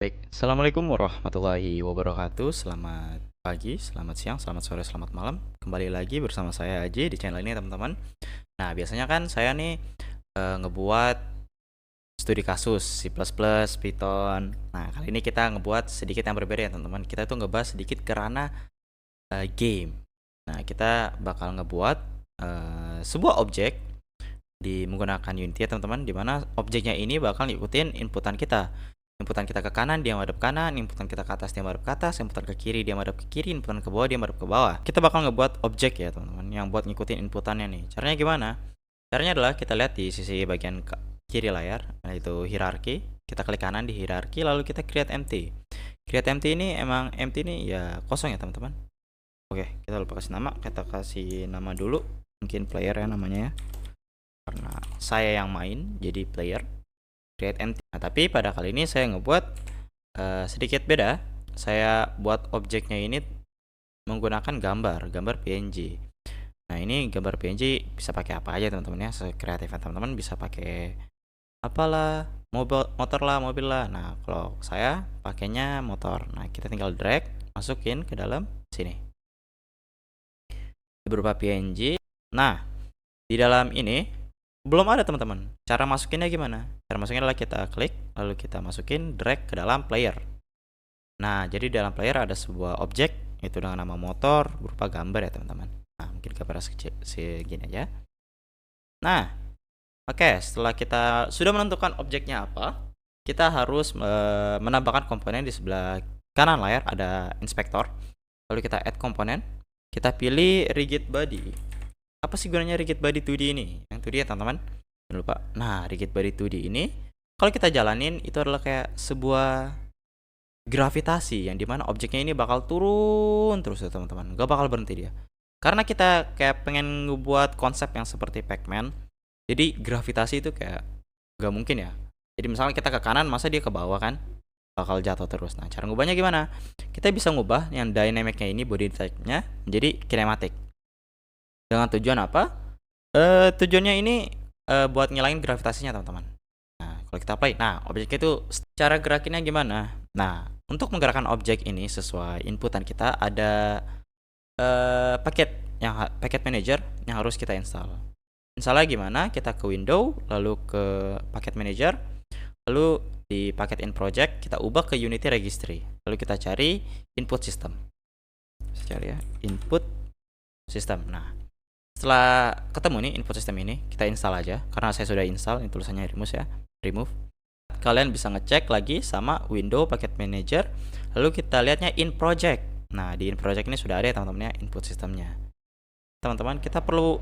Baik, Assalamualaikum warahmatullahi wabarakatuh. Selamat pagi, selamat siang, selamat sore, selamat malam. Kembali lagi bersama saya Aji di channel ini teman-teman. Nah, biasanya kan saya nih ngebuat studi kasus C++, Python. Nah, kali ini kita ngebuat sedikit yang berbeda ya teman-teman. Kita tuh ngebahas sedikit ke ranah game. Nah, kita bakal ngebuat sebuah objek menggunakan Unity ya teman-teman, dimana objeknya ini bakal ngikutin inputan kita ke kanan dia madep kanan, inputan kita ke atas dia madep ke atas, inputan ke kiri dia madep ke kiri, inputan ke bawah dia madep ke bawah. Kita bakal ngebuat objek ya teman-teman yang buat ngikutin inputannya nih. Caranya gimana? Caranya adalah kita lihat di sisi bagian kiri layar, yaitu hierarki. Kita klik kanan di hierarki, lalu kita create empty. Create empty ini emang empty ini ya kosong ya teman-teman. Oke, kita lupa kasih nama. Kita kasih nama dulu, mungkin player ya namanya ya, karena saya yang main jadi player. Create empty. Nah, tapi pada kali ini saya ngebuat sedikit beda. Saya buat objeknya ini menggunakan gambar PNG. Nah, ini gambar PNG bisa pakai apa aja teman-teman ya, sekreatif teman-teman, bisa pakai apalah, motor lah, mobil lah. Nah, kalau saya pakainya motor. Nah, kita tinggal drag, masukin ke dalam sini berupa PNG. Nah, di dalam ini belum ada teman-teman. Cara masukinnya gimana? Cara masukinnya adalah kita klik, lalu kita masukin drag ke dalam player. Nah, jadi di dalam player ada sebuah objek itu dengan nama motor berupa gambar ya teman-teman. Nah, mungkin gambar segini aja. Nah, oke, setelah kita sudah menentukan objeknya apa, kita harus menambahkan komponen di sebelah kanan layar ada inspektor. Lalu kita add komponen. Kita pilih rigid body. Apa sih gunanya rigid body 2D ini? Yang 2D ya teman-teman, jangan lupa. Nah, rigid body 2D ini kalau kita jalanin itu adalah kayak sebuah gravitasi yang dimana objeknya ini bakal turun terus ya teman-teman, gak bakal berhenti dia. Karena kita kayak pengen ngebuat konsep yang seperti Pac-Man, jadi gravitasi itu kayak gak mungkin ya. Jadi misalnya kita ke kanan, masa dia ke bawah kan, bakal jatuh terus. Nah, cara ngubahnya gimana? Kita bisa ngubah yang dynamic-nya ini, body type-nya menjadi kinematic. Dengan tujuan apa? Tujuannya ini buat ngilangin gravitasinya teman-teman. Nah, kalau kita play, nah objeknya itu cara gerakinnya gimana? Nah, untuk menggerakkan objek ini sesuai inputan kita ada paket manager yang harus kita install. Installnya gimana? Kita ke window, lalu ke paket manager, lalu di paket in project kita ubah ke Unity registry, lalu kita cari input system. Bisa cari ya, input system. Nah, setelah ketemu nih input system ini, kita install aja. Karena saya sudah install, ini tulisannya remove. Kalian bisa ngecek lagi sama window packet manager. Lalu kita lihatnya in project. Nah, di in project ini sudah ada ya teman-teman ya input sistemnya. Teman-teman, kita perlu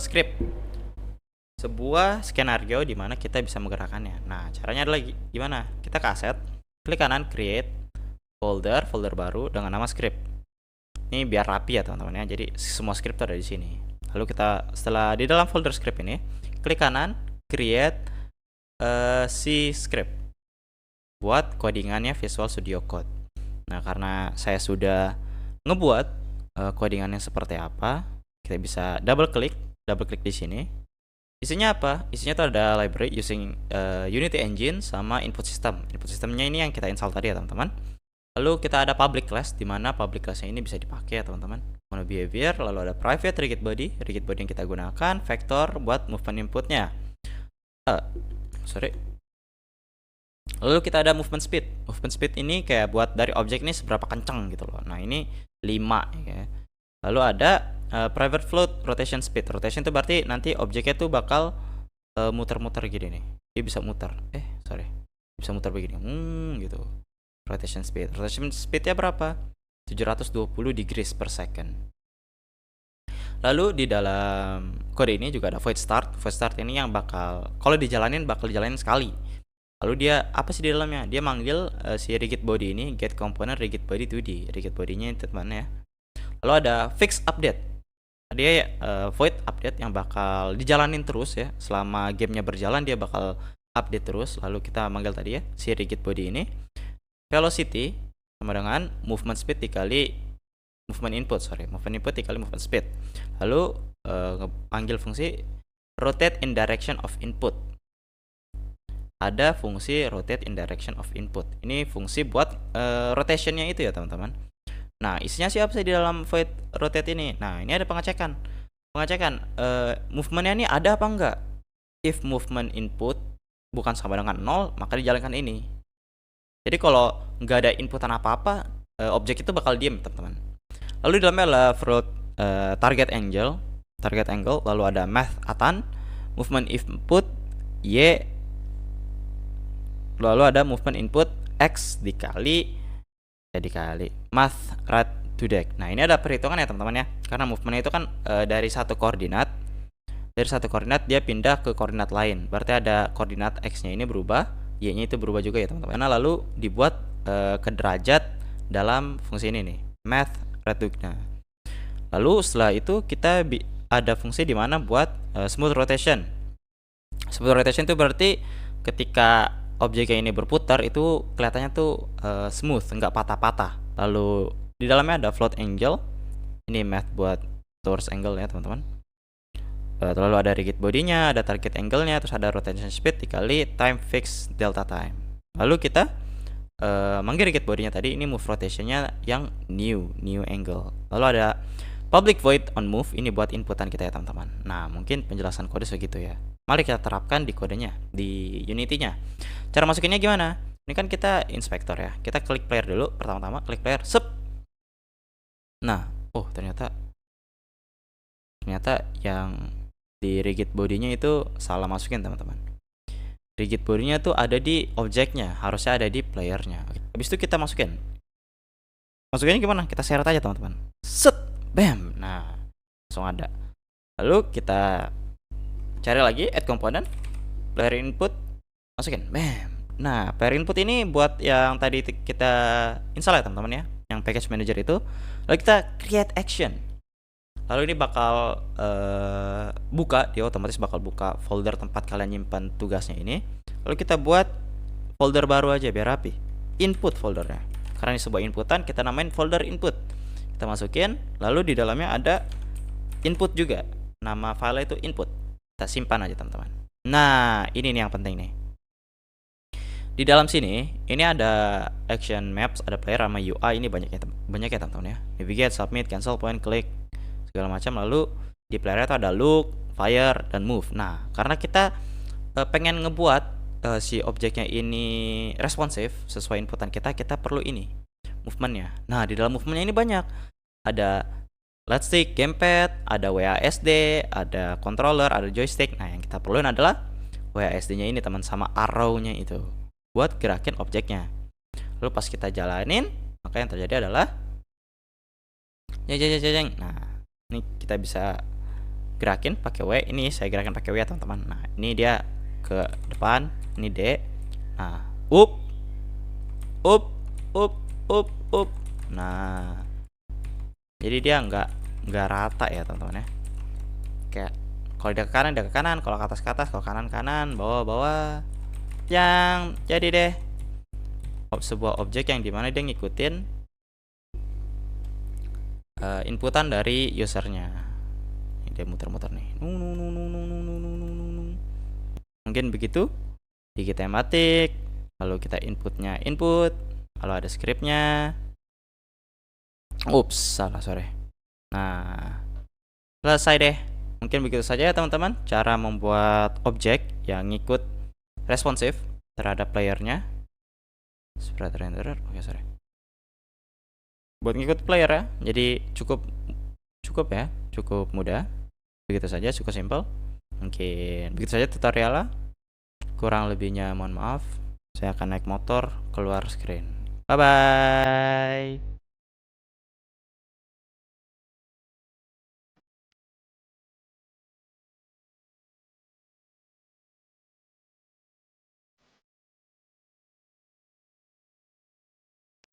script sebuah skenario di mana kita bisa menggerakkannya. Nah, caranya adalah gimana? Kita ke aset, klik kanan create folder baru dengan nama script. Ini biar rapi ya teman-teman ya. Jadi semua script ada di sini. Lalu kita setelah di dalam folder script ini, klik kanan create C script buat codingannya Visual Studio Code. Nah, karena saya sudah ngebuat codingannya seperti apa, kita bisa double klik di sini. Isinya apa? Isinya tuh ada library using Unity Engine sama input system. Input systemnya ini yang kita install tadi ya teman-teman. Lalu kita ada public class, di mana public classnya ini bisa dipakai ya teman-teman. Mono behavior, lalu ada private rigid body yang kita gunakan, vector buat movement inputnya. Lalu kita ada movement speed. Movement speed ini kayak buat dari objek ini seberapa kencang gitu loh. Nah, ini 5 ya. Lalu ada private float rotation speed. Rotation itu berarti nanti objeknya tuh bakal muter-muter gini nih. Dia bisa muter. Bisa muter begini. Gitu. Rotation speednya berapa? 720 degrees per second. Lalu di dalam kode ini juga ada void start. Void start ini yang bakal dijalanin sekali. Lalu dia apa sih di dalamnya? Dia manggil si rigid body ini, get component rigid body 2D. Rigid body-nya itu mana ya? Lalu ada fix update. Dia void update yang bakal dijalanin terus ya. Selama gamenya berjalan dia bakal update terus. Lalu kita manggil tadi ya si rigid body ini. Velocity sama dengan movement speed dikali movement input dikali movement speed. Lalu panggil fungsi rotate in direction of input ada fungsi rotate in direction of input. Ini fungsi buat rotationnya itu ya teman-teman. Nah, isinya siapa sih di dalam void rotate ini? Nah, ini ada pengecekan. Movementnya ini ada apa enggak? If movement input bukan sama dengan 0, maka dijalankan ini. Jadi kalau nggak ada inputan apa-apa, objek itu bakal diem teman-teman. Lalu di dalamnya adalah float target angle, lalu ada math atan, movement input y, lalu ada movement input x dikali math rate to deck. Nah, ini ada perhitungan ya teman-teman ya, karena movementnya itu kan dari satu koordinat dia pindah ke koordinat lain, berarti ada koordinat x-nya ini berubah, y-nya itu berubah juga ya teman-teman. Nah, lalu dibuat ke derajat dalam fungsi ini nih, math rate to deck. Nah, lalu setelah itu kita ada fungsi di mana buat smooth rotation. Smooth rotation itu berarti ketika objeknya ini berputar itu kelihatannya tuh smooth, nggak patah-patah. Lalu di dalamnya ada float angle, ini math buat torus angle ya teman-teman. Lalu ada rigid bodinya, ada target angle-nya, terus ada rotation speed dikali time fixed delta time. Lalu kita manggil rigid bodinya tadi, ini move rotationnya yang new angle. Lalu ada public void on move, ini buat inputan kita ya teman-teman. Nah, mungkin penjelasan kode segitu ya. Mari kita terapkan di kodenya, di Unity-nya. Cara masukinnya gimana? Ini kan kita inspektor ya. Kita klik player dulu, pertama-tama klik player, sep. Nah, oh ternyata yang di rigid bodinya itu salah masukin teman-teman. Rigid bodinya tuh ada di objeknya, harusnya ada di playernya. Habis itu kita masukinnya gimana? Kita seret aja teman-teman. Set, bam. Nah, langsung ada. Lalu kita cari lagi add component, player input, masukin, bam. Nah, player input ini buat yang tadi kita install ya teman-teman ya, yang package manager itu. Lalu kita create action. Lalu ini bakal dia otomatis bakal buka folder tempat kalian nyimpan tugasnya ini. Lalu kita buat folder baru aja biar rapi, input foldernya, karena ini sebuah inputan, kita namain folder input. Kita masukin, lalu di dalamnya ada input juga, nama file itu input. Kita simpan aja teman-teman. Nah, ini nih yang penting nih. Di dalam sini ini ada action maps, ada player sama UI, ini banyak ya teman-teman ya. Navigate, submit, cancel, point, click, segala macam. Lalu di player itu ada look, fire, dan move. Nah, karena kita pengen ngebuat si objeknya ini responsif sesuai inputan kita perlu ini movementnya. Nah, di dalam movementnya ini banyak, ada let's stick, gamepad, ada WASD, ada controller, ada joystick. Nah, yang kita perluin adalah WASD-nya ini teman, sama arrow-nya itu buat gerakin objeknya. Lalu pas kita jalanin, maka yang terjadi adalah nah, ini kita bisa gerakin pakai W. Ini saya gerakin pakai W ya teman-teman. Nah, ini dia ke depan, ini D. Nah, up. Nah, jadi dia nggak rata ya teman-teman ya. Kayak kalau dia ke kanan, kalau ke atas, kalau kanan, bawah. Yang jadi deh sebuah objek yang dimana dia ngikutin inputan dari usernya. Ini dia muter-muter nih. Mungkin begitu. Di kita tematik, lalu kita inputnya lalu ada scriptnya. Sorry. Nah, selesai deh. Mungkin begitu saja ya teman-teman, cara membuat objek yang ngikut responsif terhadap playernya. Sprite renderer, buat ngikut player ya. Jadi cukup mudah. Begitu saja, cukup simple. Mungkin begitu saja tutorialnya. Kurang lebihnya mohon maaf. Saya akan naik motor keluar screen. Bye bye.